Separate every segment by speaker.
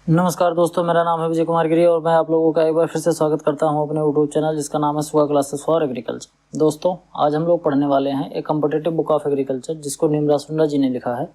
Speaker 1: नमस्कार दोस्तों, मेरा नाम है विजय कुमार गिरी और मैं आप लोगों का एक बार फिर से स्वागत करता हूं अपने यूट्यूब चैनल जिसका नाम है सुगा क्लासेस फॉर एग्रीकल्चर। दोस्तों, आज हम लोग पढ़ने वाले हैं एक कॉम्पिटिटिव बुक ऑफ एग्रीकल्चर जिसको निम्रा सुंडा जी ने लिखा है।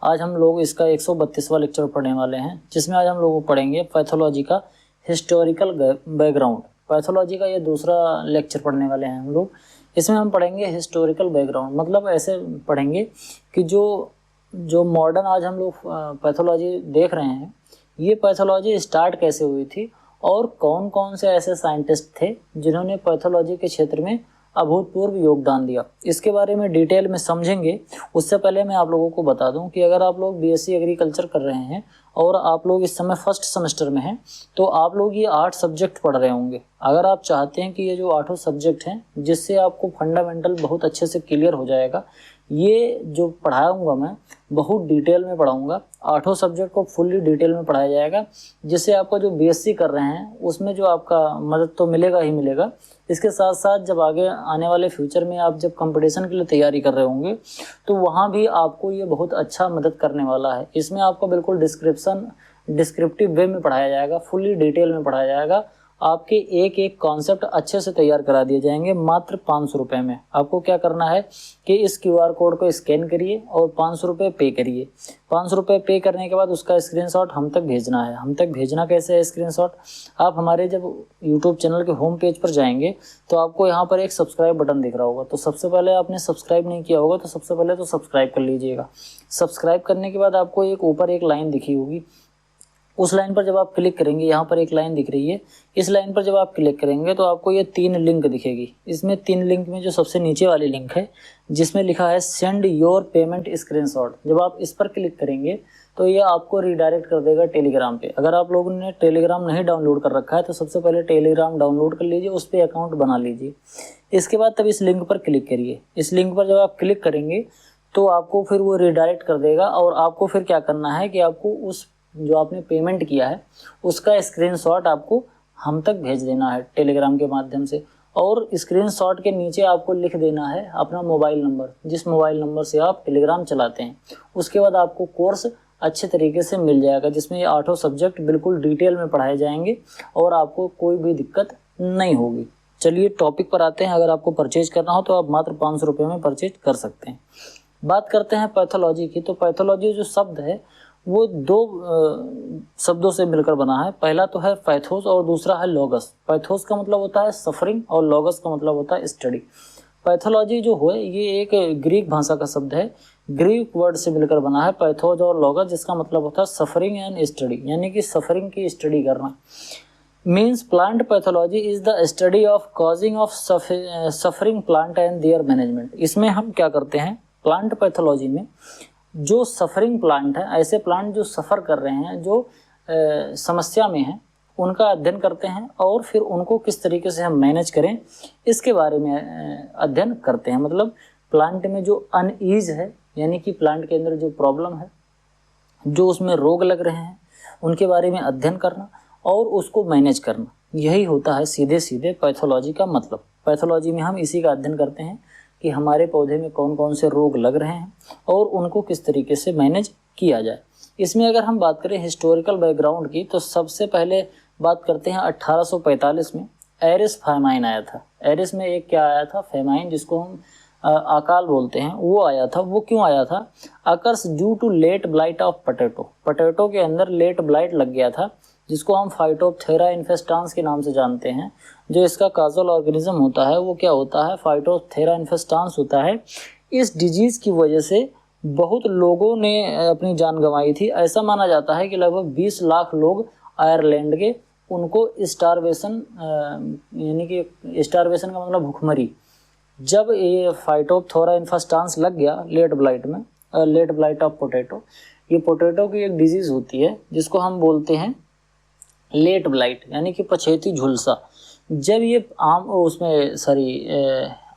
Speaker 1: आज हम लोग इसका 132वां लेक्चर पढ़ने वाले हैं, जिसमें आज हम लोग पढ़ेंगे पैथोलॉजी का हिस्टोरिकल बैकग्राउंड। पैथोलॉजी का ये दूसरा लेक्चर पढ़ने वाले हैं हम लोग। इसमें हम पढ़ेंगे हिस्टोरिकल बैकग्राउंड, मतलब ऐसे पढ़ेंगे कि जो मॉडर्न आज हम लोग पैथोलॉजी देख रहे हैं, ये पैथोलॉजी स्टार्ट कैसे हुई थी और कौन कौन से ऐसे साइंटिस्ट थे जिन्होंने पैथोलॉजी के क्षेत्र में अभूतपूर्व योगदान दिया, इसके बारे में डिटेल में समझेंगे। उससे पहले मैं आप लोगों को बता दूं कि अगर आप लोग बीएससी एग्रीकल्चर कर रहे हैं और आप लोग इस समय फर्स्ट सेमेस्टर में हैं, तो आप लोग ये 8 सब्जेक्ट पढ़ रहे होंगे। अगर आप चाहते हैं कि ये जो 8 सब्जेक्ट हैं जिससे आपको फंडामेंटल बहुत अच्छे से क्लियर हो जाएगा, ये जो पढ़ाऊँगा मैं बहुत डिटेल में पढ़ाऊँगा। 8 सब्जेक्ट को फुल्ली डिटेल में पढ़ाया जाएगा, जिससे आपका जो बीएससी कर रहे हैं उसमें जो आपका मदद तो मिलेगा ही मिलेगा। इसके साथ साथ जब आगे आने वाले फ्यूचर में आप जब कंपटीशन के लिए तैयारी कर रहे होंगे, तो वहाँ भी आपको ये बहुत अच्छा मदद करने वाला है। इसमें आपको बिल्कुल डिस्क्रिप्टिव वे में पढ़ाया जाएगा, फुल्ली डिटेल में पढ़ाया जाएगा। आपके एक एक कॉन्सेप्ट अच्छे से तैयार करा दिए जाएंगे मात्र 500 रुपये में। आपको क्या करना है कि इस QR कोड को स्कैन करिए और 500 रुपये पे करिए। 500 रुपये पे करने के बाद उसका स्क्रीनशॉट हम तक भेजना है। हम तक भेजना कैसे है स्क्रीनशॉट? आप हमारे जब यूट्यूब चैनल के होम पेज पर जाएंगे तो आपको यहाँ पर एक सब्सक्राइब बटन दिख रहा होगा। तो सबसे पहले आपने सब्सक्राइब नहीं किया होगा तो सबसे पहले तो सब्सक्राइब कर लीजिएगा। सब्सक्राइब करने के बाद आपको एक ऊपर एक लाइन दिखी होगी, उस लाइन पर जब आप क्लिक करेंगे, यहाँ पर एक लाइन दिख रही है, इस लाइन पर जब आप क्लिक करेंगे तो आपको ये 3 लिंक दिखेगी। इसमें 3 लिंक में जो सबसे नीचे वाली लिंक है जिसमें लिखा है सेंड योर पेमेंट स्क्रीनशॉट, जब आप इस पर क्लिक करेंगे तो ये आपको रिडायरेक्ट कर देगा टेलीग्राम पे। अगर आप लोगों ने टेलीग्राम नहीं डाउनलोड कर रखा है तो सबसे पहले टेलीग्राम डाउनलोड कर लीजिए, उस पर अकाउंट बना लीजिए। इसके बाद तब इस लिंक पर क्लिक करिए। इस लिंक पर जब आप क्लिक करेंगे तो आपको फिर वो रिडायरेक्ट कर देगा और आपको फिर क्या करना है कि आपको उस जो आपने पेमेंट किया है उसका स्क्रीनशॉट आपको हम तक भेज देना है टेलीग्राम के माध्यम से। और स्क्रीनशॉट के नीचे आपको लिख देना है अपना मोबाइल नंबर, जिस मोबाइल नंबर से आप टेलीग्राम चलाते हैं। उसके बाद आपको कोर्स अच्छे तरीके से मिल जाएगा, जिसमें ये 8 सब्जेक्ट बिल्कुल डिटेल में पढ़ाए जाएंगे और आपको कोई भी दिक्कत नहीं होगी। चलिए टॉपिक पर आते हैं। अगर आपको परचेज करना हो तो आप मात्र 500 रुपये में परचेज कर सकते हैं। बात करते हैं पैथोलॉजी की। तो पैथोलॉजी जो शब्द है वो 2 शब्दों से मिलकर बना है। पहला तो है पैथोस और दूसरा है लॉगस। पैथोस का मतलब होता है सफरिंग और लॉगस का मतलब होता है स्टडी। पैथोलॉजी जो है ये एक ग्रीक भाषा का शब्द है, ग्रीक वर्ड से मिलकर बना है पैथोस और लॉगस, जिसका मतलब होता है सफरिंग एंड स्टडी, यानी कि सफरिंग की स्टडी करना। Means plant pathology is the study of causing of suffering plant and there management. इसमें हम क्या करते हैं, प्लांट पैथोलॉजी में जो सफरिंग प्लांट है, ऐसे प्लांट जो सफ़र कर रहे हैं, जो समस्या में हैं, उनका अध्ययन करते हैं और फिर उनको किस तरीके से हम मैनेज करें इसके बारे में अध्ययन करते हैं। मतलब प्लांट में जो अनईज है, यानी कि प्लांट के अंदर जो प्रॉब्लम है, जो उसमें रोग लग रहे हैं, उनके बारे में अध्ययन करना और उसको मैनेज करना, यही होता है सीधे सीधे पैथोलॉजी का मतलब। पैथोलॉजी में हम इसी का अध्ययन करते हैं कि हमारे पौधे में कौन कौन से रोग लग रहे हैं और उनको किस तरीके से मैनेज किया जाए। इसमें अगर हम बात करें हिस्टोरिकल बैकग्राउंड की, तो सबसे पहले बात करते हैं 1845 में एरिस फेमाइन आया था। एरिस में एक क्या आया था, फेमाइन, जिसको हम अकाल बोलते हैं, वो आया था। वो क्यों आया था? Occurs due to late blight of potato. Potato के अंदर लेट ब्लाइट लग गया था, जिसको हम फाइटोप्थेरा इन्फेस्टांस के नाम से जानते हैं। जो इसका काजल ऑर्गेनिज्म होता है वो क्या होता है, फाइटोप्थेरा इन्फेस्टांस होता है। इस डिजीज़ की वजह से बहुत लोगों ने अपनी जान गंवाई थी। ऐसा माना जाता है कि लगभग 20 लाख लोग आयरलैंड के, उनको स्टारवेशन, यानी कि स्टारवेशन का मतलब भुखमरी, जब ये फाइटोप्थेरा इन्फेस्टांस लग गया लेट ब्लाइट में, लेट ब्लाइट ऑफ पोटैटो, ये पोटैटो की एक डिजीज़ होती है जिसको हम बोलते हैं लेट ब्लाइट, यानी कि पछेती झुलसा। जब ये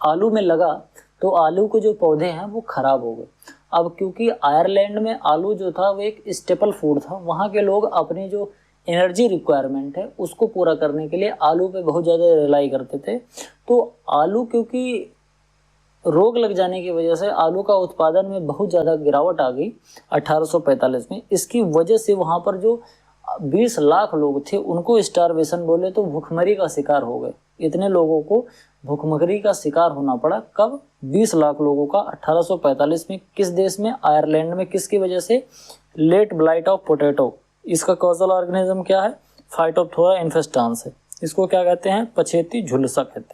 Speaker 1: आलू में लगा तो आलू के जो पौधे हैं वो ख़राब हो गए। अब क्योंकि आयरलैंड में आलू जो था वो एक स्टेपल फूड था, वहाँ के लोग अपनी जो एनर्जी रिक्वायरमेंट है उसको पूरा करने के लिए आलू पे बहुत ज़्यादा रिलाई करते थे। तो आलू, क्योंकि रोग लग जाने की वजह से आलू का उत्पादन में बहुत ज़्यादा गिरावट आ गई 1845 में। इसकी वजह से वहाँ पर जो 20 लाख लोग थे, उनको स्टारवेशन बोले तो भूखमरी का शिकार हो गए। इतने लोगों को भूखमरी का शिकार होना पड़ा। कब? 20 लाख लोगों का 1845 में। किस देश में? आयरलैंड में। किसकी वजह से? Late blight of potato. इसका कॉजल ऑर्गेनिज्म क्या है? फाइटोप्थोरा इन्फेस्टांस है। इसको क्या कहते हैं? पछेती झुलसा कहते हैं।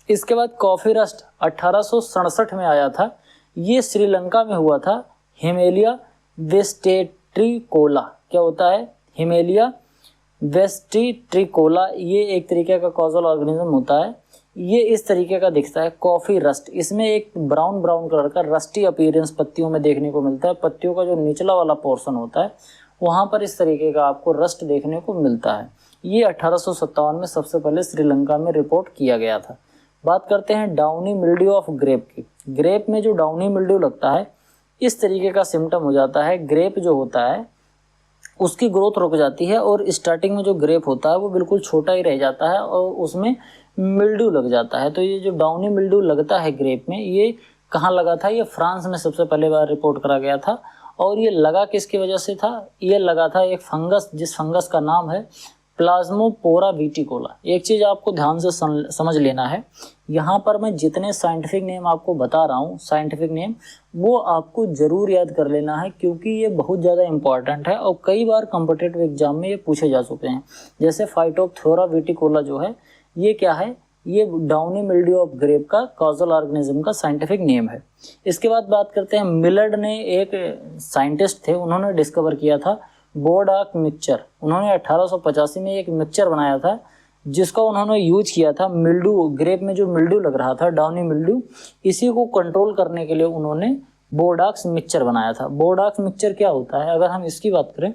Speaker 1: इसके बाद कॉफी रस्ट 1867 में आया था। ये श्रीलंका में हुआ था। हिमेलिया वेस्टेट्रिकोला। क्या होता है? हिमेलिया वेस्टेट्रिकोला। ये एक तरीके का कॉजल ऑर्गेनिज्म होता है। ये इस तरीके का दिखता है, कॉफी रस्ट। इसमें एक ब्राउन ब्राउन कलर का रस्टी अपीयरेंस पत्तियों में देखने को मिलता है। पत्तियों का जो निचला वाला पोर्शन होता है वहाँ पर इस तरीके का आपको रस्ट देखने को मिलता है। ये 1857 में सबसे पहले श्रीलंका में रिपोर्ट किया गया था। बात करते हैं डाउनी मिल्ड्यू ऑफ ग्रेप की। ग्रेप में जो डाउनी मिल्ड्यू लगता है, इस तरीके का सिम्टम हो जाता है। ग्रेप जो होता है उसकी ग्रोथ रुक जाती है और स्टार्टिंग में जो ग्रेप होता है वो बिल्कुल छोटा ही रह जाता है और उसमें मिल्ड्यू लग जाता है। तो ये जो डाउनी मिल्ड्यू लगता है ग्रेप में, ये कहाँ लगा था? ये फ्रांस में सबसे पहले बार रिपोर्ट करा गया था। और ये लगा किसकी वजह से था? ये लगा था एक फंगस, जिस फंगस का नाम है प्लाज्मोपोरा विटिकोला। एक चीज़ आपको ध्यान से समझ लेना है, यहाँ पर मैं जितने साइंटिफिक नेम आपको बता रहा हूँ, साइंटिफिक नेम, वो आपको ज़रूर याद कर लेना है क्योंकि ये बहुत ज़्यादा इंपॉर्टेंट है और कई बार कॉम्पिटिटिव एग्जाम में ये पूछे जा चुके हैं। जैसे फाइटोप्थोरा विटिकोला जो है, ये क्या है? ये डाउनी मिल्ड्यू ऑफ ग्रेप का कॉजल ऑर्गेनिज्म का साइंटिफिक नेम है। इसके बाद बात करते हैं, मिलर्ड ने, एक साइंटिस्ट थे, उन्होंने डिस्कवर किया था बोर्डाक मिक्सचर। उन्होंने 1885 में एक मिक्सचर बनाया था जिसका उन्होंने यूज किया था मिल्ड्यू, ग्रेप में जो मिल्ड्यू लग रहा था, डाउनी मिल्ड्यू, इसी को कंट्रोल करने के लिए उन्होंने बोर्डाक्स मिक्सचर बनाया था। बोर्डाक्स मिक्सचर क्या होता है? अगर हम इसकी बात करें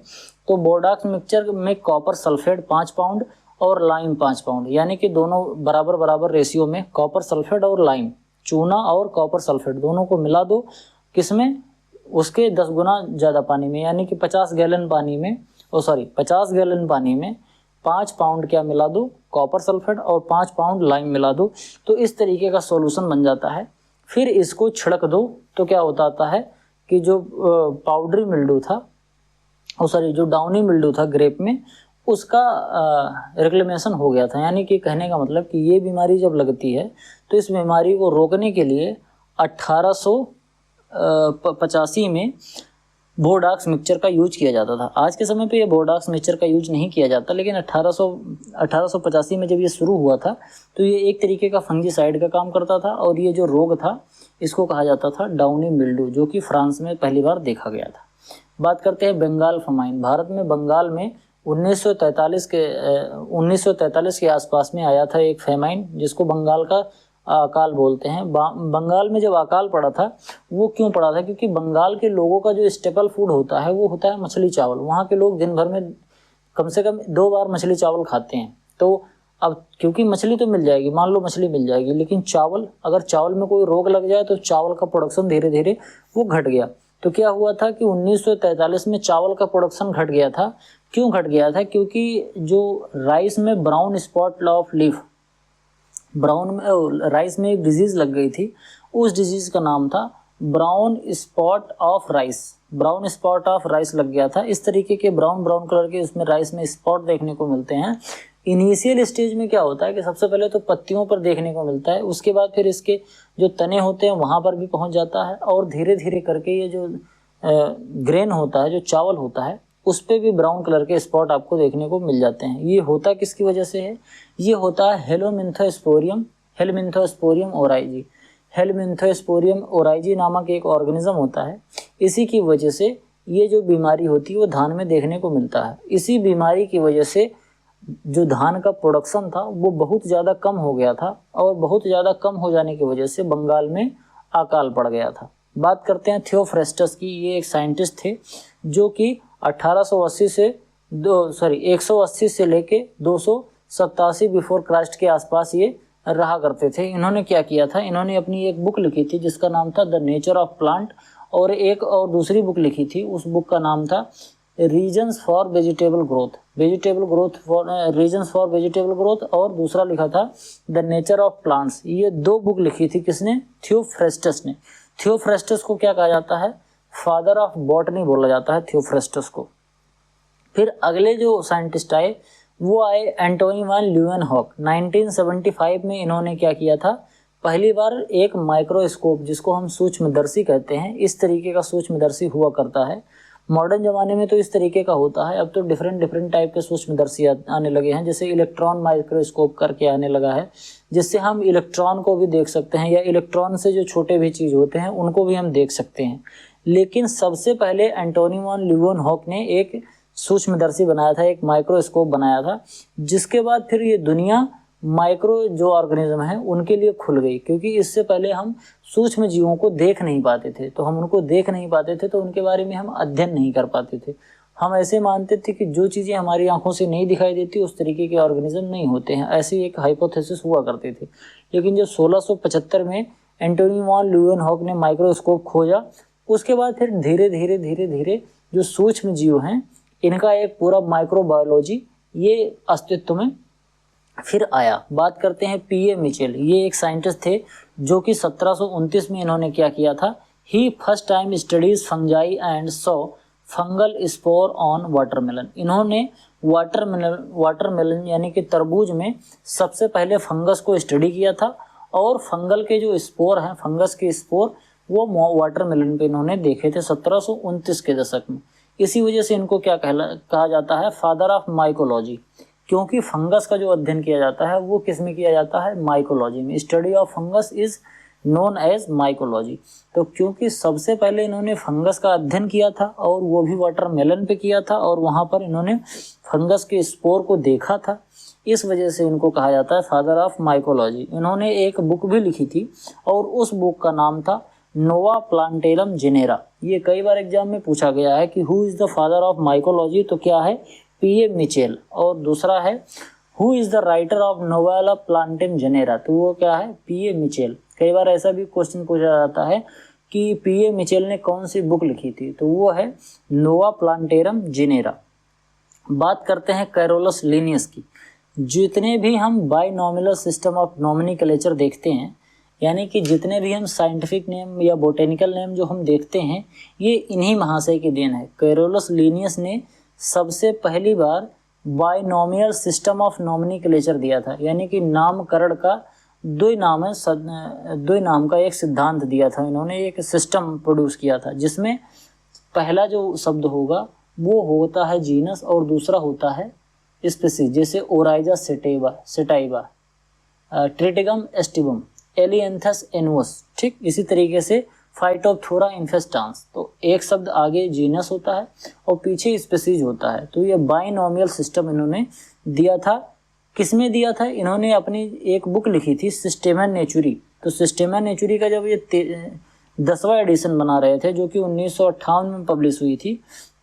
Speaker 1: तो बोर्डाक्स मिक्सचर में कॉपर सल्फेट 5 पाउंड और लाइम 5 पाउंड, यानी कि दोनों बराबर बराबर रेशियो में, कॉपर सल्फेट और लाइम, चूना और कॉपर सल्फेट दोनों को मिला दो। किसमें? उसके 10 गुना ज़्यादा पानी में, यानी कि 50 गैलन पानी में, 50 गैलन पानी में 5 पाउंड क्या मिला दो? कॉपर सल्फेट, और 5 पाउंड लाइम मिला दो। तो इस तरीके का सॉल्यूशन बन जाता है। फिर इसको छिड़क दो तो क्या होता है कि जो पाउडरी मिल्ड्यू था, जो डाउनी मिल्ड्यू था ग्रेप में, उसका रिक्लेमेशन हो गया था। यानी कि कहने का मतलब कि ये बीमारी जब लगती है तो इस बीमारी को रोकने के लिए 1885 में बोर्डाक्स मिक्सचर का यूज किया जाता था। आज के समय पे ये बोर्डाक्स मिक्सचर का यूज नहीं किया जाता, लेकिन 1885 में जब ये शुरू हुआ था तो ये एक तरीके का फंजीसाइड का काम करता था और ये जो रोग था इसको कहा जाता था डाउनी मिल्ड्यू, जो कि फ्रांस में पहली बार देखा गया था। बात करते हैं बंगाल फेमाइन। भारत में बंगाल में 1943 के आसपास में आया था एक फेमाइन, जिसको बंगाल का अकाल बोलते हैं। बंगाल में जब अकाल पड़ा था, वो क्यों पड़ा था? क्योंकि बंगाल के लोगों का जो स्टेपल फूड होता है वो होता है मछली चावल। वहाँ के लोग दिन भर में कम से कम 2 बार मछली चावल खाते हैं। तो अब क्योंकि मछली तो मिल जाएगी, मान लो मछली मिल जाएगी, लेकिन चावल, अगर चावल में कोई रोग लग जाए तो चावल का प्रोडक्शन धीरे धीरे वो घट गया। तो क्या हुआ था कि 1943 में चावल का प्रोडक्शन घट गया था। क्यों घट गया था? क्योंकि जो राइस में brown spot of leaf, rice में एक डिजीज़ लग गई थी। उस डिजीज़ का नाम था brown spot of rice. Brown spot of rice लग गया था। इस तरीके के ब्राउन ब्राउन कलर के उसमें राइस में स्पॉट देखने को मिलते हैं। इनिशियल स्टेज में क्या होता है कि सबसे पहले तो पत्तियों पर देखने को मिलता है, उसके बाद फिर इसके जो तने होते हैं वहाँ पर भी पहुँच जाता है, और धीरे धीरे करके ये जो ग्रेन होता है, जो चावल होता है, उस पर भी ब्राउन कलर के स्पॉट आपको देखने को मिल जाते हैं। ये होता किसकी वजह से है? ये होता है हेलमिन्थोस्पोरियम ओराइजी। हेलमिन्थोस्पोरियम ओराइजी नामक एक ऑर्गेनिज्म होता है। इसी की वजह से ये जो बीमारी होती है वो धान में देखने को मिलता है। इसी बीमारी की वजह से जो धान का प्रोडक्शन था वो बहुत ज़्यादा कम हो गया था, और बहुत ज़्यादा कम हो जाने की वजह से बंगाल में अकाल पड़ गया था। बात करते हैं थियोफ्रेस्टस की। ये एक साइंटिस्ट थे जो कि 180 से लेके 287 बिफोर क्राइस्ट के आसपास ये रहा करते थे। इन्होंने क्या किया था? इन्होंने अपनी एक बुक लिखी थी जिसका नाम था द नेचर ऑफ प्लांट, और एक और दूसरी बुक लिखी थी, उस बुक का नाम था रीजन्स फॉर वेजिटेबल ग्रोथ, और दूसरा लिखा था द नेचर ऑफ प्लांट्स। ये 2 बुक लिखी थी किसने? थियोफ्रेस्टस ने। थियोफ्रेस्टस को क्या कहा जाता है? फादर ऑफ बॉटनी बोला जाता है थियोफ्रेस्टस को। फिर अगले जो साइंटिस्ट आए वो आए एंटोनी वैन ल्यूवेनहॉक। 1975 में इन्होंने क्या किया था, पहली बार एक माइक्रोस्कोप जिसको हम सूक्ष्मदर्शी कहते हैं, इस तरीके का सूक्ष्मदर्शी हुआ करता है। मॉडर्न ज़माने में तो इस तरीके का होता है, अब तो डिफरेंट टाइप के सूक्ष्मदर्शी आने लगे हैं, जैसे इलेक्ट्रॉन माइक्रोस्कोप करके आने लगा है, जिससे हम इलेक्ट्रॉन को भी देख सकते हैं, या इलेक्ट्रॉन से जो छोटे भी चीज़ होते हैं उनको भी हम देख सकते हैं। लेकिन सबसे पहले एंटोनी वैन ल्यूवेनहॉक ने एक सूक्ष्मदर्शी बनाया था, एक माइक्रोस्कोप बनाया था, जिसके बाद फिर ये दुनिया माइक्रो जो ऑर्गेनिज्म है उनके लिए खुल गई, क्योंकि इससे पहले हम सूक्ष्म जीवों को देख नहीं पाते थे, तो हम उनको देख नहीं पाते थे, तो उनके बारे में हम अध्ययन नहीं कर पाते थे। हम ऐसे मानते थे कि जो चीज़ें हमारी आंखों से नहीं दिखाई देती उस तरीके के ऑर्गेनिज्म नहीं होते हैं, ऐसी एक हाइपोथेसिस हुआ करते थे। लेकिन जब 1675 में एंटोनी वैन ल्यूवेनहॉक ने माइक्रोस्कोप खोजा, उसके बाद फिर धीरे धीरे जो सूक्ष्म जीव हैं इनका एक पूरा माइक्रोबायोलॉजी ये अस्तित्व में फिर आया। बात करते हैं पीए मिचेल। ये एक साइंटिस्ट थे जो कि 1729 में इन्होंने क्या किया था, he first time studies fungi and saw fungal spore on watermelon. इन्होंने वाटरमेलन यानी कि तरबूज में सबसे पहले फंगस को स्टडी किया था, और फंगल के जो स्पोर हैं, फंगस के स्पोर, वो वाटरमेलन पे इन्होंने देखे थे 1729 के दशक में। इसी वजह से इनको क्या कहा जाता है, फादर ऑफ माइकोलॉजी, क्योंकि फंगस का जो अध्ययन किया जाता है वो किस में किया जाता है, माइकोलॉजी में। Study of fungus is known as mycology. तो क्योंकि सबसे पहले इन्होंने फंगस का अध्ययन किया था और वो भी वाटरमेलन पे किया था, और वहाँ पर इन्होंने फंगस के स्पोर को देखा था, इस वजह से इनको कहा जाता है फादर ऑफ माइकोलॉजी। इन्होंने एक बुक भी लिखी थी और उस बुक का नाम था नोवा प्लांटेरम जेनेरा। ये कई बार एग्जाम में पूछा गया है कि who is the father of mycology, तो क्या है, पीए मिचेल। और दूसरा है who is the writer of Nova Plantarum Genera, तो वो क्या है, पीए मिचेल। कई बार ऐसा भी क्वेश्चन पूछा जाता है कि पीए मिचेल ने कौन सी बुक लिखी थी, तो वो है नोवा प्लांटेरम जेनेरा। बात करते हैं कैरोलस लिनियस की। जितने भी हम बाइनोमिनल सिस्टम ऑफ नॉमेनक्लेचर देखते हैं, यानी कि जितने भी हम साइंटिफिक नेम या बोटेनिकल नेम जो हम देखते हैं, ये इन्हीं महाशय की देन है। कैरोलस लिनियस ने सबसे पहली बार बाइनोमियल सिस्टम ऑफ नॉमेनक्लेचर दिया था, यानी कि नामकरण का दो नाम का एक सिद्धांत दिया था। इन्होंने एक सिस्टम प्रोड्यूस किया था, जिसमें पहला जो शब्द होगा वो होता है जीनस और दूसरा होता है स्पीसीज, जैसे ओराइजा सेटाइवा, ट्रिटिगम एस्टिबम, एलियंथस एनुअस। ठीक इसी तरीके से फाइटोप्थोरा इन्फेस्टांस, तो एक शब्द आगे जीनस होता है और पीछे स्पीसीज होता है। तो ये बाइनोमियल सिस्टम इन्होंने दिया था। किसमें दिया था, इन्होंने अपनी एक बुक लिखी थी सिस्टेमा नेचुरी। तो सिस्टेमा नेचुरी का जब ये 10वां एडिशन बना रहे थे, जो कि 1958 में पब्लिश हुई थी,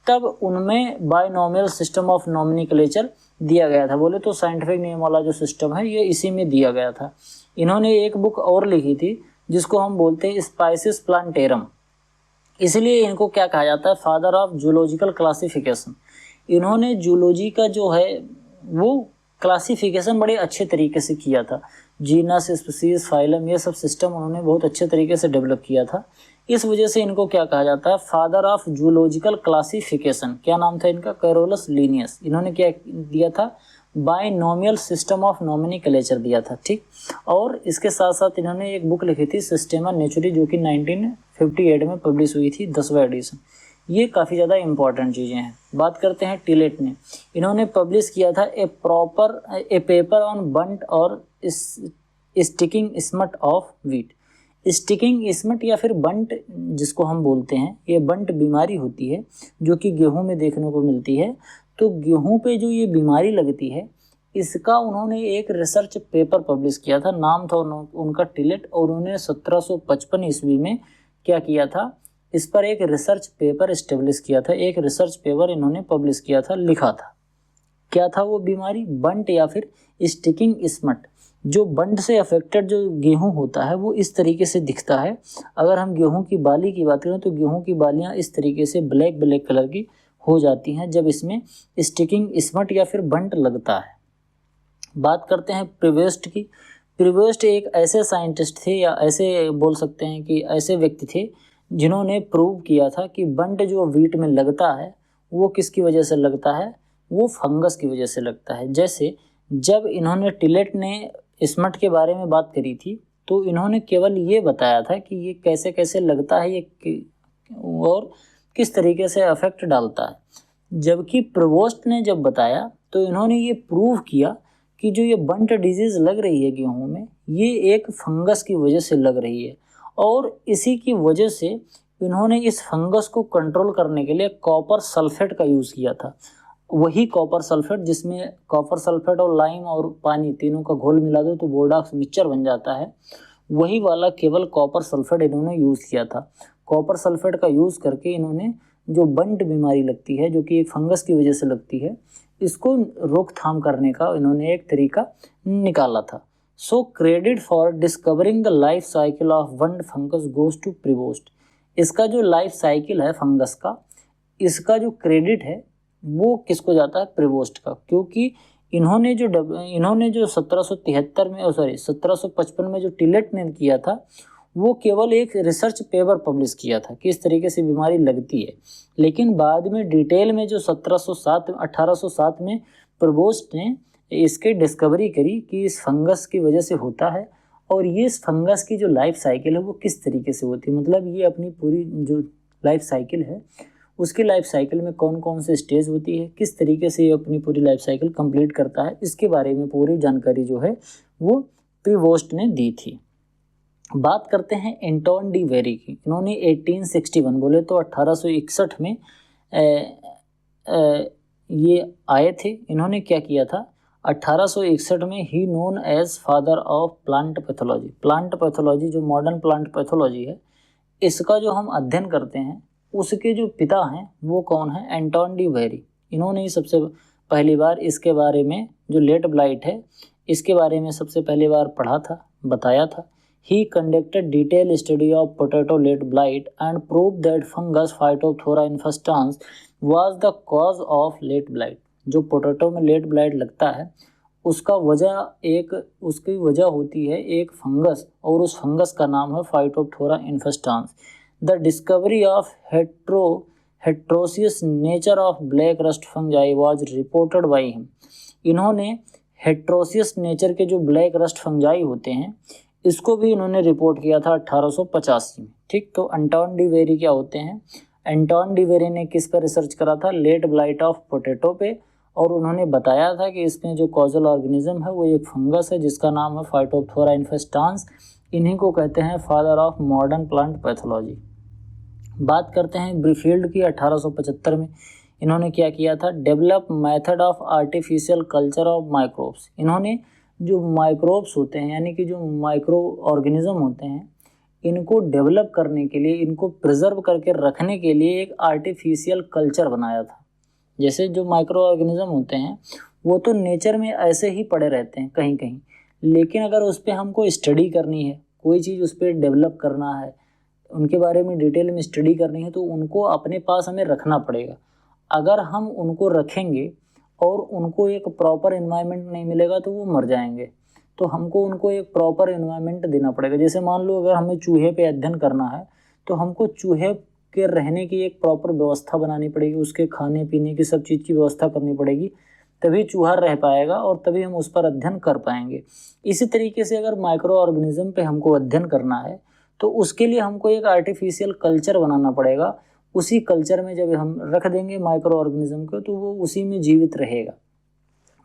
Speaker 1: तब उनमें बाइनोमियल सिस्टम ऑफ नॉमेनक्लेचर दिया गया था। बोले तो साइंटिफिक नेम वाला जो सिस्टम है ये इसी में दिया गया था। इन्होंने एक बुक और लिखी थी जिसको हम बोलते हैं स्पाइसिस प्लांटेरम, इसलिए इनको क्या कहा जाता है, फादर ऑफ जूलॉजिकल क्लासिफिकेशन। इन्होंने जूलॉजी का जो है वो क्लासिफिकेशन बड़े अच्छे तरीके से किया था। जीनस, स्पीसीज, फाइलम, ये सब सिस्टम उन्होंने बहुत अच्छे तरीके से डेवलप किया था। इस वजह से इनको क्या कहा जाता है, फादर ऑफ जूलॉजिकल क्लासिफिकेशन। क्या नाम था इनका, कैरोलस लिनियस। इन्होंने क्या दिया था, बाइनोमियल सिस्टम ऑफ नॉमेनक्लेचर दिया था। ठीक, और इसके साथ साथ इन्होंने एक बुक लिखी थी सिस्टेमा नेचुरी, जो कि 1958 में पब्लिश हुई थी, 10वां एडिशन। ये काफ़ी ज़्यादा इंपॉर्टेंट चीज़ें हैं। बात करते हैं टिलेट ने। इन्होंने पब्लिश किया था ए पेपर ऑन बंट और sticking smut of wheat. Sticking smut या फिर बंट जिसको हम बोलते हैं, ये बंट बीमारी होती है जो कि गेहूं में देखने को मिलती है। तो गेहूं पे जो ये बीमारी लगती है, इसका उन्होंने एक रिसर्च पेपर पब्लिश किया था। नाम था उनका टिलेट, और उन्होंने 1755 ईस्वी में क्या किया था, इस पर एक रिसर्च पेपर एस्टेब्लिश किया था। एक रिसर्च पेपर इन्होंने पब्लिश किया था, लिखा था। क्या था वो बीमारी, बंट या फिर स्टिकिंग स्मट। जो बंट से अफेक्टेड जो गेहूं होता है वो इस तरीके से दिखता है। अगर हम गेहूं की बाली की बात करें तो गेहूं की बालियां इस तरीके से ब्लैक कलर की हो जाती हैं जब इसमें स्टिकिंग स्मट या फिर बंट लगता है। बात करते हैं प्रिवेस्ट की। प्रिवेस्ट एक ऐसे साइंटिस्ट थे, या ऐसे बोल सकते हैं कि ऐसे व्यक्ति थे जिन्होंने प्रूव किया था कि बंट जो वीट में लगता है वो किसकी वजह से लगता है, वो फंगस की वजह से लगता है। जैसे जब इन्होंने टिलेट ने स्मट के बारे में बात करी थी तो इन्होंने केवल ये बताया था कि ये कैसे कैसे लगता है और किस तरीके से अफेक्ट डालता है। जबकि प्रोवोस्ट ने जब बताया तो इन्होंने ये प्रूव किया कि जो ये बंट डिजीज़ लग रही है गेहूं में, ये एक फंगस की वजह से लग रही है। और इसी की वजह से इन्होंने इस फंगस को कंट्रोल करने के लिए कॉपर सल्फेट का यूज़ किया था। वही कॉपर सल्फेट जिसमें कॉपर सल्फेट और लाइम और पानी तीनों का घोल मिला दो तो बोर्डॉक्स मिक्सचर बन जाता है, वही वाला केवल कॉपर सल्फेट इन्होंने यूज़ किया था। कॉपर सल्फेट का यूज़ करके इन्होंने जो बंट बीमारी लगती है, जो कि एक फंगस की वजह से लगती है, इसको रोकथाम करने का इन्होंने एक तरीका निकाला था। So credit for discovering the life cycle of bunt fungus goes to Prevost. इसका जो लाइफ साइकिल है फंगस का, इसका जो क्रेडिट है वो किसको जाता है, प्रिवोस्ट का। क्योंकि इन्होंने जो 1755 में जो टिलेट ने किया था वो केवल एक रिसर्च पेपर पब्लिश किया था कि इस तरीके से बीमारी लगती है। लेकिन बाद में डिटेल में जो 1807 में प्रिवोस्ट ने इसकी डिस्कवरी करी कि इस फंगस की वजह से होता है और ये इस फंगस की जो लाइफ साइकिल है वो किस तरीके से होती है। मतलब ये अपनी पूरी जो लाइफ साइकिल है उसकी लाइफ साइकिल में कौन कौन से स्टेज होती है, किस तरीके से ये अपनी पूरी लाइफ साइकिल कंप्लीट करता है, इसके बारे में पूरी जानकारी जो है वो प्रिवोस्ट ने दी थी। बात करते हैं एंटोन डी वेरी की। इन्होंने 1861 बोले तो 1861 में ये आए थे। इन्होंने क्या किया था, 1861 में ही known as father of plant pathology. Plant pathology जो मॉडर्न प्लांट पैथोलॉजी है, इसका जो हम अध्ययन करते हैं उसके जो पिता हैं वो कौन है, एंटोन डी वेरी। इन्होंने ही सबसे पहली बार इसके बारे में, जो लेट ब्लाइट है, इसके बारे में सबसे पहली बार पढ़ा था, बताया था। He conducted detailed study of potato late blight and proved that fungus Phytophthora infestans was the cause of late blight। जो पोटैटो में लेट ब्लाइट लगता है उसकी वजह होती है एक फंगस, और उस फंगस का नाम है Phytophthora infestans। The discovery of heterogeneous nature of black rust fungi was reported by him। इन्होंने हेट्रोसियस नेचर के जो ब्लैक रस्ट फंजाई होते हैं इसको भी इन्होंने रिपोर्ट किया था 1885 में। ठीक, तो एंटोन डी वेरी क्या होते हैं, एंटोन डी वेरी ने किस पर रिसर्च करा था, लेट ब्लाइट ऑफ पोटैटो पे, और उन्होंने बताया था कि इसमें जो कॉजल ऑर्गेनिज्म है वो एक फंगस है जिसका नाम है फाइटोप्थोरा इन्फेस्टांस। इन्हीं को कहते हैं father of modern plant pathology. बात करते हैं ब्रीफील्ड की। 1875 में इन्होंने क्या किया था, develop method of artificial culture of microbes. इन्होंने जो माइक्रोब्स होते हैं यानी कि जो माइक्रो ऑर्गेनिज्म होते हैं, इनको डेवलप करने के लिए, इनको प्रिजर्व करके रखने के लिए एक आर्टिफिशियल कल्चर बनाया था। जैसे जो माइक्रो ऑर्गेनिज्म होते हैं वो तो नेचर में ऐसे ही पड़े रहते हैं कहीं कहीं, लेकिन अगर उस पर हमको स्टडी करनी है, कोई चीज़ उस पर डेवलप करना है, उनके बारे में डिटेल में स्टडी करनी है, तो उनको अपने पास हमें रखना पड़ेगा। अगर हम उनको रखेंगे और उनको एक प्रॉपर एनवायरनमेंट नहीं मिलेगा तो वो मर जाएंगे। तो हमको उनको एक प्रॉपर एनवायरनमेंट देना पड़ेगा। जैसे मान लो अगर हमें चूहे पे अध्ययन करना है तो हमको चूहे के रहने की एक प्रॉपर व्यवस्था बनानी पड़ेगी, उसके खाने पीने की सब चीज़ की व्यवस्था करनी पड़ेगी, तभी चूहा रह पाएगा और तभी हम उस पर अध्ययन कर पाएंगे। इसी तरीके से अगर माइक्रो ऑर्गेनिज्म पे हमको अध्ययन करना है तो उसके लिए हमको एक आर्टिफिशियल कल्चर बनाना पड़ेगा। उसी कल्चर में जब हम रख देंगे माइक्रो ऑर्गेनिज्म को तो वो उसी में जीवित रहेगा,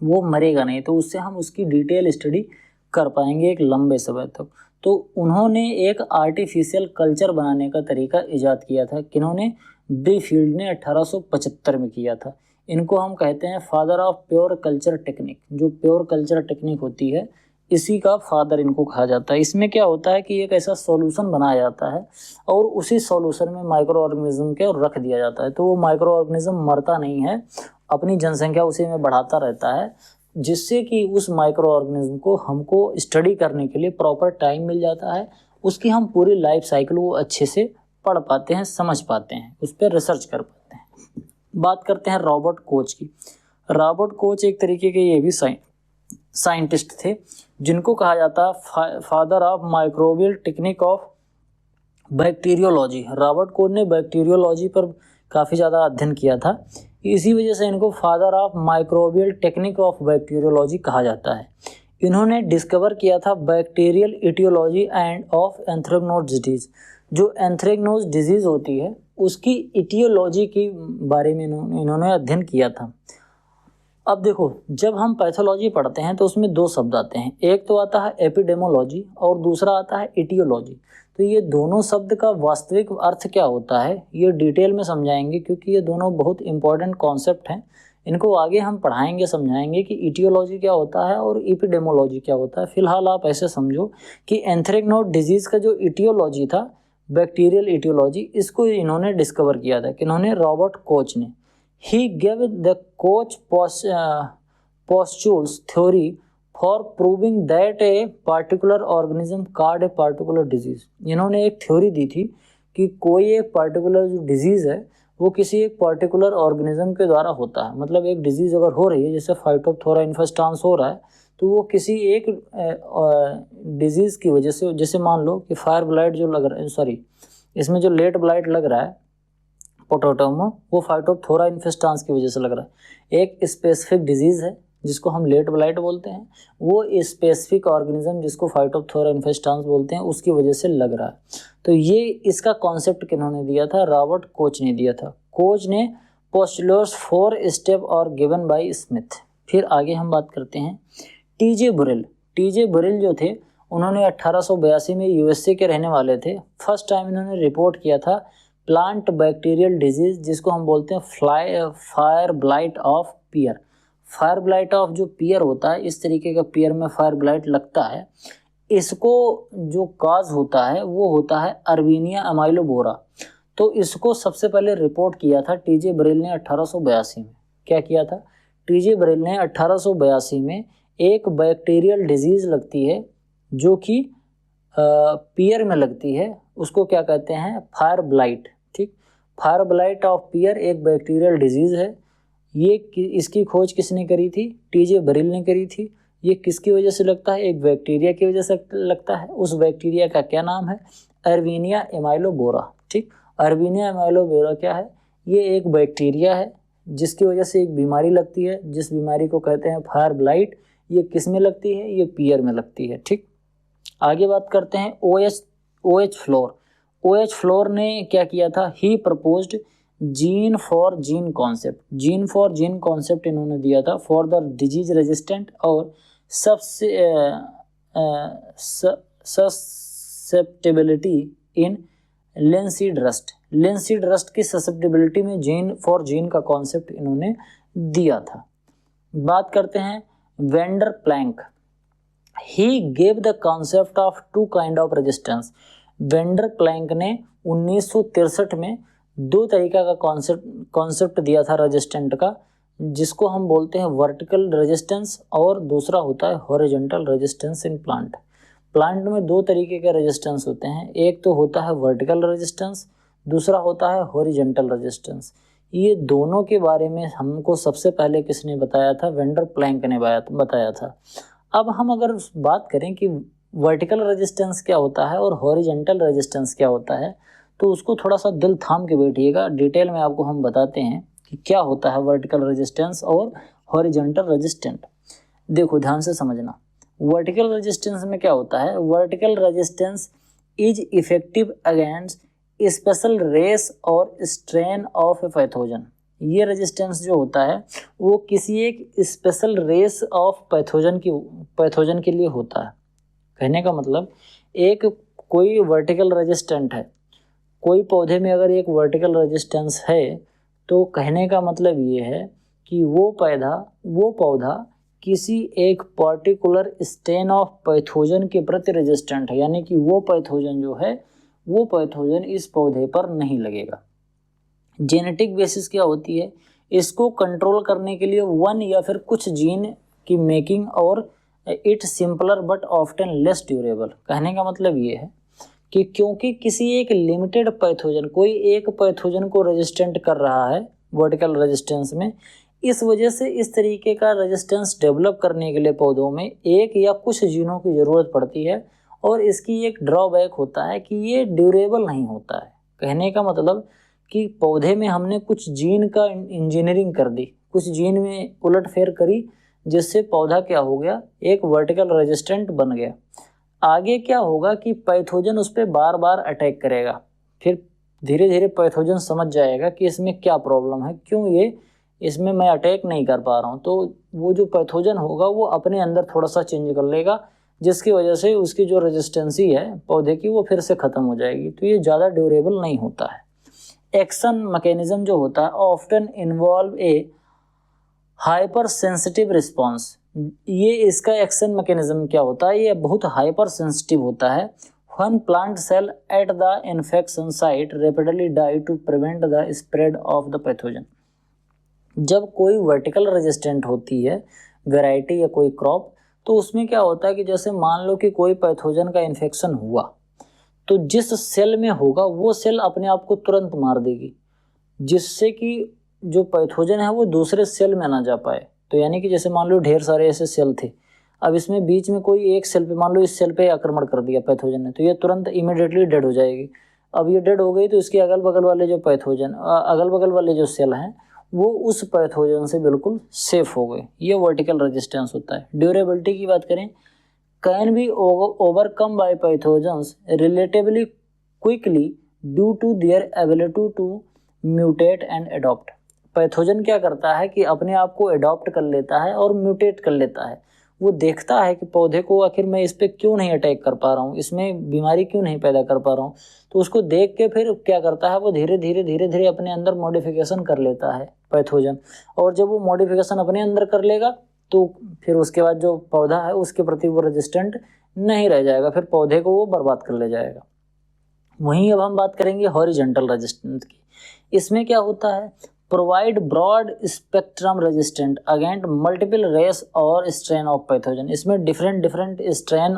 Speaker 1: वो मरेगा नहीं। तो उससे हम उसकी डिटेल स्टडी कर पाएंगे एक लंबे समय तक। तो उन्होंने एक आर्टिफिशियल कल्चर बनाने का तरीका ईजाद किया था। किन्होंने, ब्रीफील्ड ने 1875 में किया था। इनको हम कहते हैं father of pure culture technique. जो प्योर कल्चर टेक्निक होती है इसी का फादर इनको कहा जाता है। इसमें क्या होता है कि एक ऐसा सॉल्यूशन बनाया जाता है और उसी सॉल्यूशन में माइक्रो ऑर्गेनिज्म के रख दिया जाता है। तो वो माइक्रो ऑर्गेनिज्म मरता नहीं है, अपनी जनसंख्या उसी में बढ़ाता रहता है, जिससे कि उस माइक्रो ऑर्गेनिज्म को हमको स्टडी करने के लिए प्रॉपर टाइम मिल जाता है। उसकी हम पूरी लाइफ साइकिल वो अच्छे से पढ़ पाते हैं, समझ पाते हैं, उस पर रिसर्च कर पाते हैं। बात करते हैं रॉबर्ट कोच की। रॉबर्ट कोच एक तरीके के ये भी साइंटिस्ट थे जिनको कहा जाता है father of microbial technique of bacteriology. Robert Koch ने बैक्टीरियोलॉजी पर काफ़ी ज़्यादा अध्ययन किया था। इसी वजह से इनको father of microbial technique of bacteriology कहा जाता है। इन्होंने डिस्कवर किया था bacterial aetiology and of anthracnose disease. जो एंथ्रेक्नोज डिजीज होती है उसकी इटियोलॉजी के बारे में इन्होंने अध्ययन किया था। अब देखो, जब हम पैथोलॉजी पढ़ते हैं तो उसमें दो शब्द आते हैं, एक तो आता है एपिडेमोलॉजी और दूसरा आता है इटियोलॉजी। तो ये दोनों शब्द का वास्तविक अर्थ क्या होता है ये डिटेल में समझाएंगे, क्योंकि ये दोनों बहुत इंपॉर्टेंट कॉन्सेप्ट हैं। इनको आगे हम पढ़ाएंगे, समझाएंगे कि इटियोलॉजी क्या होता है और एपिडेमोलॉजी क्या होता है। फिलहाल आप ऐसे समझो कि एंथ्रेक्नोज डिजीज़ का जो इटियोलॉजी था, बैक्टीरियल इटियोलॉजी, इसको इन्होंने डिस्कवर किया था। किन्होंने? रॉबर्ट कोच ने। He gave the Koch postulates theory for proving that a particular organism caused a particular disease। इन्होंने एक थ्योरी दी थी कि कोई एक पर्टिकुलर जो डिजीज़ है वो किसी एक पर्टिकुलर ऑर्गेनिज्म के द्वारा होता है। मतलब एक डिजीज़ अगर हो रही है, जैसे फाइटोप्थोरा इन्फेस्टांस हो रहा है, तो वो किसी एक डिजीज़ की वजह से, जैसे मान लो कि फायर ब्लाइट जो लग रहा है, सॉरी इसमें जो लेट ब्लाइट लग रहा है पोटैटो में, वो फाइटोप्थोरा इन्फेस्टांस की वजह से लग रहा है। एक स्पेसिफिक डिजीज़ है जिसको हम लेट ब्लाइट बोलते हैं, वो स्पेसिफिक ऑर्गेनिज्म जिसको फाइटोप्थोरा इन्फेस्टांस बोलते हैं उसकी वजह से लग रहा है। तो ये इसका कॉन्सेप्ट किन्होंने दिया था? रॉबर्ट कोच ने दिया था। कोच ने पोस्टुलेट्स 4 स्टेप और गिवन बाय स्मिथ। फिर आगे हम बात करते हैं टीजे बुरेल। टीजे बुरेल जो थे उन्होंने 1882 में यूएसए के रहने वाले थे। फर्स्ट टाइम इन्होंने रिपोर्ट किया था प्लांट बैक्टीरियल डिजीज, जिसको हम बोलते हैं fire blight of pear. Fire blight of जो पियर होता है, इस तरीके का पियर में फायर ब्लाइट लगता है, इसको जो काज होता है वो होता है अर्वीनिया अमाइलोबोरा। तो इसको सबसे पहले रिपोर्ट किया था टीजे बरेल ने 1882 में। क्या किया था? टीजे बरेल ने 1882 में एक बैक्टीरियल डिजीज लगती है जो कि पियर में लगती है, उसको क्या कहते हैं? Fire blight. ठीक, फायर ब्लाइट ऑफ पियर एक बैक्टीरियल डिजीज़ है। ये इसकी खोज किसने करी थी? टीजे बरेल ने करी थी। ये किसकी वजह से लगता है? एक बैक्टीरिया की वजह से लगता है। उस बैक्टीरिया का क्या नाम है? अर्वीनिया एमाइलोबोरा। ठीक, अर्वीनिया एमाइलोबोरा क्या है? ये एक बैक्टीरिया है जिसकी वजह से एक बीमारी लगती है, जिस बीमारी को कहते हैं फायर ब्लाइट। ये किस में लगती है? ये पियर में लगती है। ठीक, आगे बात करते हैं OH फ्लोर। OH फ्लोर ने क्या किया था? He proposed gene for gene concept. Gene for gene concept इन्होंने दिया था फॉर द डिजीज रेजिस्टेंट और susceptibility in linseed rust. Linseed rust की ससेप्टेबिलिटी में जीन फॉर जीन का कॉन्सेप्ट इन्होंने दिया था। बात करते हैं Vander Plank. He gave the concept of two kind of resistance। Vander Plank ने 1963 में दो तरीका का कॉन्सेप्ट दिया था रेजिस्टेंट का, जिसको हम बोलते हैं वर्टिकल रेजिस्टेंस और दूसरा होता है horizontal resistance in plant. Plant में दो तरीके के रेजिस्टेंस होते हैं, एक तो होता है वर्टिकल रेजिस्टेंस, दूसरा होता है हॉरिजॉन्टल रेजिस्टेंस। ये दोनों के बारे में हमको सबसे पहले किसने बताया था? वेंडर प्लैंक ने बताया था। अब हम अगर बात करें कि वर्टिकल रेजिस्टेंस क्या होता है और हॉरिजॉन्टल रेजिस्टेंस क्या होता है, तो उसको थोड़ा सा दिल थाम के बैठिएगा। डिटेल में आपको हम बताते हैं कि क्या होता है वर्टिकल रेजिस्टेंस और हॉरिजॉन्टल रेजिस्टेंट। देखो ध्यान से समझना। वर्टिकल रेजिस्टेंस में क्या होता है? Vertical resistance is effective against special race और स्ट्रेन ऑफ ए पैथोजन। ये रेजिस्टेंस जो होता है वो किसी एक स्पेशल रेस ऑफ पैथोजन के लिए होता है। कहने का मतलब, एक कोई वर्टिकल रेजिस्टेंट है, कोई पौधे में अगर एक वर्टिकल रेजिस्टेंस है, तो कहने का मतलब ये है कि वो पौधा किसी एक पर्टिकुलर स्ट्रेन ऑफ पैथोजन के प्रति रेजिस्टेंट है, यानी कि वो पैथोजन जो है वो पैथोजन इस पौधे पर नहीं लगेगा। जेनेटिक बेसिस क्या होती है? इसको कंट्रोल करने के लिए वन या फिर कुछ जीन की मेकिंग और it simpler but often less durable. कहने का मतलब ये है कि क्योंकि किसी एक लिमिटेड पैथोजन, कोई एक पैथोजन को रेजिस्टेंट कर रहा है वर्टिकल रेजिस्टेंस में, इस वजह से इस तरीके का रेजिस्टेंस डेवलप करने के लिए पौधों में एक या कुछ जीनों की ज़रूरत पड़ती है, और इसकी एक ड्रॉबैक होता है कि ये ड्यूरेबल नहीं होता है। कहने का मतलब कि पौधे में हमने कुछ जीन का इंजीनियरिंग कर दी, कुछ जीन में उलटफेर करी, जिससे पौधा क्या हो गया, एक वर्टिकल रेजिस्टेंट बन गया। आगे क्या होगा कि पैथोजन उस पर बार बार अटैक करेगा, फिर धीरे धीरे पैथोजन समझ जाएगा कि इसमें क्या प्रॉब्लम है, क्यों ये इसमें मैं अटैक नहीं कर पा रहा हूँ। तो वो जो पैथोजन होगा वो अपने अंदर थोड़ा सा चेंज कर लेगा, जिसकी वजह से उसकी जो रेजिस्टेंसी है पौधे की वो फिर से ख़त्म हो जाएगी। तो ये ज़्यादा ड्यूरेबल नहीं होता है। एक्शन मैकेनिज्म जो होता है ऑफ्टन इन्वॉल्व ए हाइपर सेंसिटिव रिस्पॉन्स। ये इसका एक्शन मैकेनिज्म क्या होता है, ये बहुत हाइपर सेंसिटिव होता है। When plant cell at the infection site rapidly die to prevent the spread of the pathogen। जब कोई वर्टिकल रेजिस्टेंट होती है वैरायटी या कोई क्रॉप, तो उसमें क्या होता है कि जैसे मान लो कि कोई पैथोजन का इन्फेक्शन हुआ, तो जिस सेल में होगा वो सेल अपने आप को तुरंत मार देगी, जिससे कि जो पैथोजन है वो दूसरे सेल में ना जा पाए। तो यानी कि जैसे मान लो ढेर सारे ऐसे सेल थे, अब इसमें बीच में कोई एक सेल पे, मान लो इस सेल पे आक्रमण कर दिया पैथोजन ने, तो ये तुरंत इमीडिएटली डेड हो जाएगी। अब ये डेड हो गई तो इसके अगल बगल वाले जो पैथोजन, अगल बगल वाले जो सेल हैं वो उस पैथोजन से बिल्कुल सेफ हो गए। ये वर्टिकल रेजिस्टेंस होता है। ड्यूरेबिलिटी की बात करें, can be overcome by pathogens relatively quickly due to their ability to mutate and adapt. Pathogen क्या करता है कि अपने आप को एडॉप्ट कर लेता है और म्यूटेट कर लेता है। वो देखता है कि पौधे को आखिर मैं इस पर क्यों नहीं अटैक कर पा रहा हूँ, इसमें बीमारी क्यों नहीं पैदा कर पा रहा हूँ, तो उसको देख के फिर क्या करता है, वो धीरे धीरे अपने अंदर मॉडिफिकेशन कर लेता है पैथोजन। और जब वो मॉडिफिकेशन अपने अंदर कर लेगा तो फिर उसके बाद जो पौधा है उसके प्रति वो रेजिस्टेंट नहीं रह जाएगा, फिर पौधे को वो बर्बाद कर ले जाएगा। वहीं अब हम बात करेंगे हॉरिजॉन्टल रेजिस्टेंस की। इसमें क्या होता है, provide broad spectrum resistant against multiple race और स्ट्रेन ऑफ पैथोजन। इसमें डिफरेंट स्ट्रेन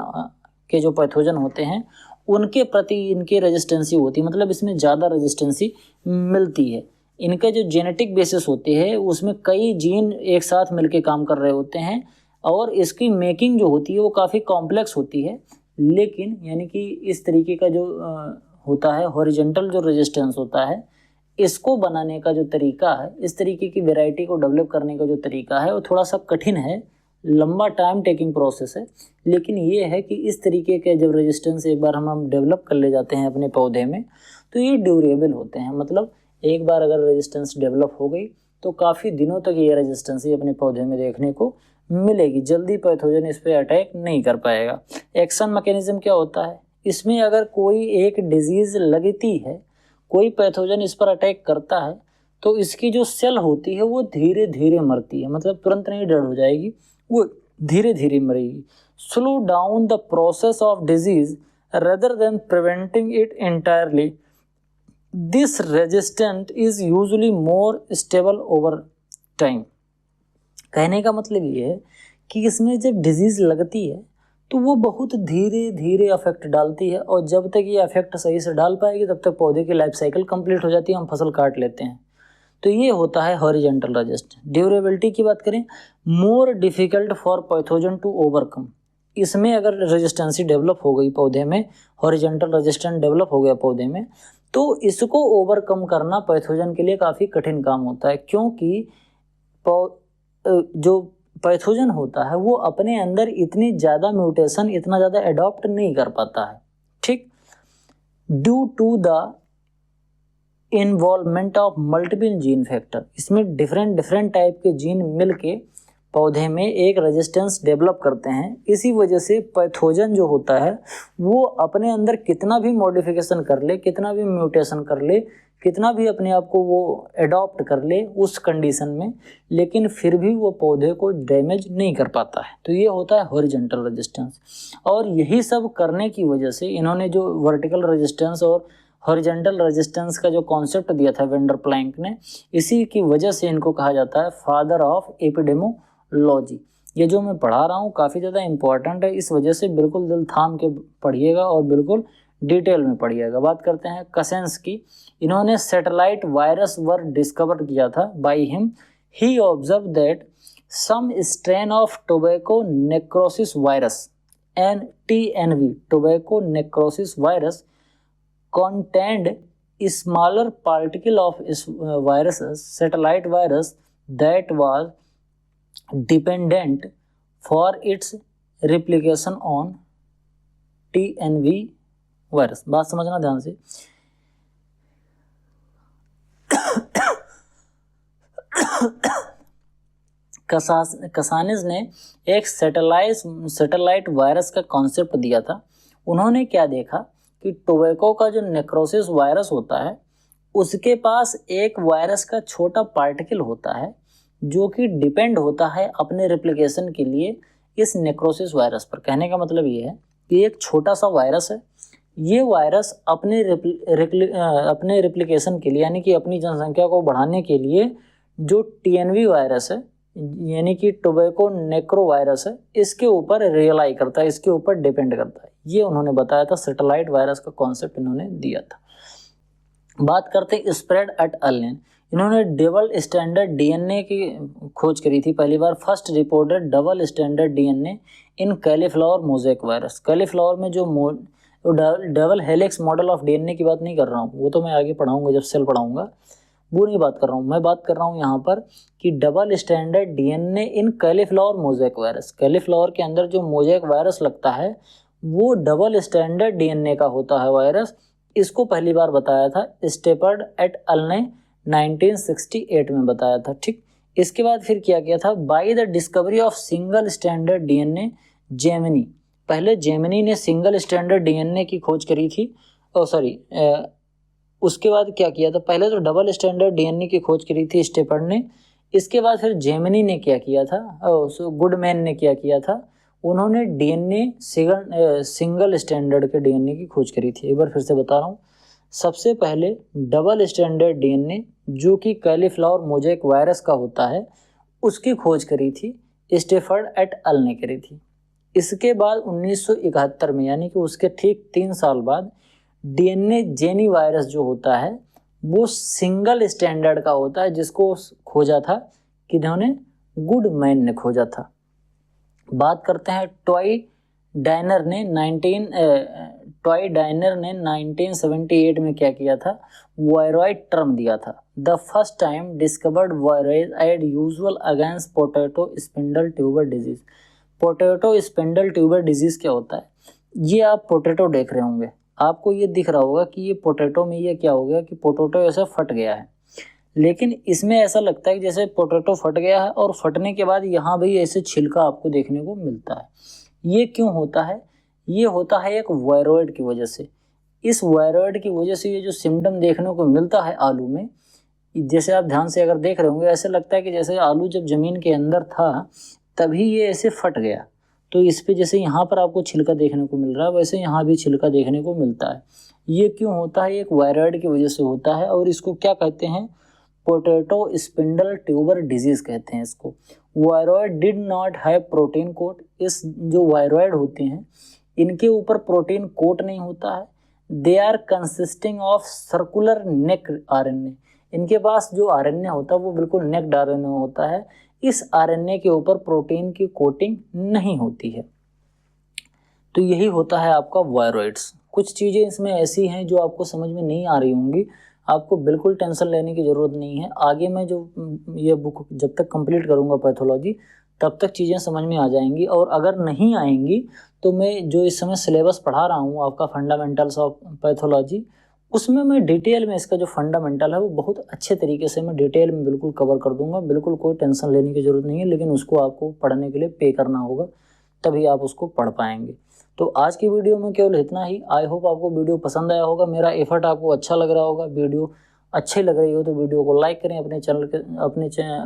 Speaker 1: के जो पैथोजन होते हैं उनके प्रति इनकी रेजिस्टेंसी होती है, मतलब इसमें ज़्यादा रेजिस्टेंसी मिलती है। इनके जो जेनेटिक बेसिस होती है उसमें कई जीन एक साथ मिलके काम कर रहे होते हैं और इसकी मेकिंग जो होती है वो काफ़ी कॉम्प्लेक्स होती है। लेकिन यानी कि इस तरीके का जो होता है हॉरिजॉन्टल जो रेजिस्टेंस होता है, इसको बनाने का जो तरीका है, इस तरीके की वैरायटी को डेवलप करने का जो तरीका है वो थोड़ा सा कठिन है, लंबा टाइम टेकिंग प्रोसेस है। लेकिन ये है कि इस तरीके के जब रेजिस्टेंस एक बार हम डेवलप कर ले जाते हैं अपने पौधे में तो ये ड्यूरेबल होते हैं। मतलब एक बार अगर रेजिस्टेंस डेवलप हो गई तो काफ़ी दिनों तक ये रेजिस्टेंस ही अपने पौधे में देखने को मिलेगी, जल्दी पैथोजन इस पर अटैक नहीं कर पाएगा। एक्शन मैकेनिज्म क्या होता है, इसमें अगर कोई एक डिजीज़ लगती है, कोई पैथोजन इस पर अटैक करता है, तो इसकी जो सेल होती है वो धीरे धीरे मरती है, मतलब तुरंत नहीं डेड हो जाएगी, वो धीरे धीरे मरेगी। Slow down the process of disease rather than preventing it entirely. This resistant is usually more stable over time. कहने का मतलब ये है कि इसमें जब डिजीज लगती है तो वो बहुत धीरे धीरे अफेक्ट डालती है, और जब तक ये अफेक्ट सही से डाल पाएगी तब तक पौधे की लाइफ साइकिल कंप्लीट हो जाती है, हम फसल काट लेते हैं। तो ये होता है हॉरिजॉन्टल रेजिस्टेंस। ड्यूरेबिलिटी की बात करें, more difficult for pathogen to overcome. इसमें अगर रेजिस्टेंसी डेवलप हो गई पौधे में, हॉरिजॉन्टल रेजिस्टेंस डेवलप हो गया पौधे में, तो इसको ओवरकम करना पैथोजन के लिए काफ़ी कठिन काम होता है, क्योंकि जो पैथोजन होता है वो अपने अंदर इतनी ज़्यादा म्यूटेशन, इतना ज़्यादा एडॉप्ट नहीं कर पाता है। ठीक, due to the involvement of multiple gene factor. इसमें डिफरेंट टाइप के जीन मिलके पौधे में एक रेजिस्टेंस डेवलप करते हैं। इसी वजह से पैथोजन जो होता है वो अपने अंदर कितना भी मॉडिफिकेशन कर ले, कितना भी म्यूटेशन कर ले, कितना भी अपने आप को वो एडॉप्ट कर ले उस कंडीशन में, लेकिन फिर भी वो पौधे को डैमेज नहीं कर पाता है। तो ये होता है हॉरिजॉन्टल रेजिस्टेंस। और यही सब करने की वजह से इन्होंने जो वर्टिकल रेजिस्टेंस और हॉरिजॉन्टल रेजिस्टेंस का जो कॉन्सेप्ट दिया था वेंडर प्लैंक ने, इसी की वजह से इनको कहा जाता है फादर ऑफ एपिडेमोलॉजी। ये जो मैं पढ़ा रहा हूँ काफ़ी ज़्यादा इंपॉर्टेंट है, इस वजह से बिल्कुल दिल थाम के पढ़िएगा और बिल्कुल डिटेल में पढ़िएगा। बात करते हैं कसेंस की। इन्होंने सैटेलाइट वायरस वर डिस्कवर किया था by him. He observe that some strain of tobacco necrosis virus TNV tobacco necrosis virus contained smaller particle of viruses, satellite virus that was dependent for its replication on TNV virus. बात समझना ध्यान से। कसानिस ने एक satellite virus का concept दिया था। उन्होंने क्या देखा कि टोबैको का जो नेक्रोसिस वायरस होता है उसके पास एक वायरस का छोटा पार्टिकल होता है जो कि डिपेंड होता है अपने रेप्लिकेशन के लिए इस नेक्रोसिस वायरस पर। कहने का मतलब ये है कि एक छोटा सा वायरस है, ये वायरस अपने रेप्लिकेशन के लिए यानी कि अपनी जनसंख्या को बढ़ाने के लिए जो TNV वायरस है यानी कि टोबैको नेक्रो वायरस है, इसके ऊपर रियलाई करता है, इसके ऊपर डिपेंड करता है। ये उन्होंने बताया था, सैटेलाइट वायरस का कॉन्सेप्ट इन्होंने दिया था। बात करते हैं स्प्रेड एट अल ने। इन्होंने डबल स्टैंडर्ड DNA की खोज करी थी पहली बार। First reported double standard DNA in cauliflower mosaic virus. Cauliflower में जो double helix model of DNA की बात नहीं कर रहा हूँ, वो तो मैं आगे पढ़ाऊँगा जब सेल पढ़ाऊँगा, वो नहीं बात कर रहा हूँ। मैं बात कर रहा हूँ यहाँ पर कि double standard DNA in cauliflower mosaic virus. Cauliflower के अंदर जो मोज़ेक वायरस लगता है वो डबल स्टैंडर्ड DNA का होता है वायरस। इसको पहली बार बताया था स्टेपर्ड एट अल ने 1968 में बताया था। ठीक, इसके बाद फिर क्या किया था, by the discovery of single standard DNA Gemini. पहले जेमिनी ने सिंगल स्टैंडर्ड DNA की खोज करी थी, उसके बाद क्या किया था, पहले तो डबल स्टैंडर्ड DNA की खोज करी थी स्टेपर्ड ने, इसके बाद फिर जेमिनी ने क्या किया था, गुडमैन ने क्या किया था, उन्होंने DNA सिंगल स्टैंडर्ड के DNA की खोज करी थी। एक बार फिर से बता रहा हूँ, सबसे पहले डबल स्टैंडर्ड DNA जो कि कैलीफ्लावर मोज़ेक वायरस का होता है उसकी खोज करी थी स्टेफर्ड एट अल ने करी थी। इसके बाद 1971 में यानी कि उसके ठीक 3 साल बाद DNA जेनी वायरस जो होता है वो सिंगल स्टैंडर्ड का होता है, जिसको खोजा था किन्होंने, गुडमैन ने खोजा था। बात करते हैं टॉय डायनर ने 1978 में क्या किया था, वायरॉइड टर्म दिया था। The first time discovered viroid add usual against potato spindle tuber disease. Potato spindle tuber disease क्या होता है, ये आप पोटैटो देख रहे होंगे, आपको ये दिख रहा होगा कि ये पोटैटो में ये क्या हो गया कि पोटैटो ऐसा फट गया है, लेकिन इसमें ऐसा लगता है कि जैसे पोटैटो फट गया है और फटने के बाद यहाँ भी ऐसे छिलका आपको देखने को मिलता है। ये क्यों होता है, ये होता है एक वायरॉइड की वजह से। इस वायरॉइड की वजह से ये जो सिम्टम देखने को मिलता है आलू में, जैसे आप ध्यान से अगर देख रहे होंगे ऐसे लगता है कि जैसे आलू जब ज़मीन के अंदर था तभी ये ऐसे फट गया, तो इस पे जैसे यहाँ पर आपको छिलका देखने को मिल रहा है वैसे यहाँ भी छिलका देखने को मिलता है। ये क्यों होता है, एक वायरॉइड की वजह से होता है और इसको क्या कहते हैं, पोटैटो स्पिंडल ट्यूबर डिजीज कहते हैं इसको। Viroid did not have protein coat. इस जो वायरॉइड होते हैं इनके ऊपर प्रोटीन कोट नहीं होता है। They are consisting of circular naked RNA। इनके पास जो RNA होता है वो बिल्कुल नेक्ड RNA होता है। इस RNA के ऊपर प्रोटीन की कोटिंग नहीं होती है। तो यही होता है आपका वायरॉइड्स। कुछ चीज़ें इसमें ऐसी हैं जो आपको समझ में नहीं आ रही होंगी, आपको बिल्कुल टेंशन लेने की ज़रूरत नहीं है। आगे मैं जो ये बुक जब तक कंप्लीट करूँगा पैथोलॉजी, तब तक चीज़ें समझ में आ जाएंगी। और अगर नहीं आएंगी तो मैं जो इस समय सिलेबस पढ़ा रहा हूँ आपका फंडामेंटल्स ऑफ पैथोलॉजी, उसमें मैं डिटेल में इसका जो फंडामेंटल है वो बहुत अच्छे तरीके से मैं डिटेल में बिल्कुल कवर कर दूंगा। बिल्कुल कोई टेंशन लेने की ज़रूरत नहीं है, लेकिन उसको आपको पढ़ने के लिए पे करना होगा, तभी आप उसको पढ़ पाएंगे। तो आज की वीडियो में केवल इतना ही। आई होप आपको वीडियो पसंद आया होगा, मेरा एफर्ट आपको अच्छा लग रहा होगा। वीडियो अच्छी लग रही हो तो वीडियो को लाइक करें, अपने चैनल के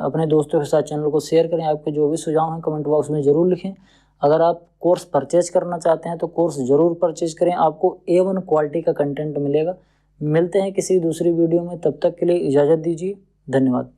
Speaker 1: अपने दोस्तों के साथ चैनल को शेयर करें। आपके जो भी सुझाव हैं कमेंट बॉक्स में ज़रूर लिखें। अगर आप कोर्स परचेज करना चाहते हैं तो कोर्स ज़रूर परचेज करें, आपको A1 क्वालिटी का कंटेंट मिलेगा। मिलते हैं किसी दूसरी वीडियो में, तब तक के लिए इजाज़त दीजिए। धन्यवाद।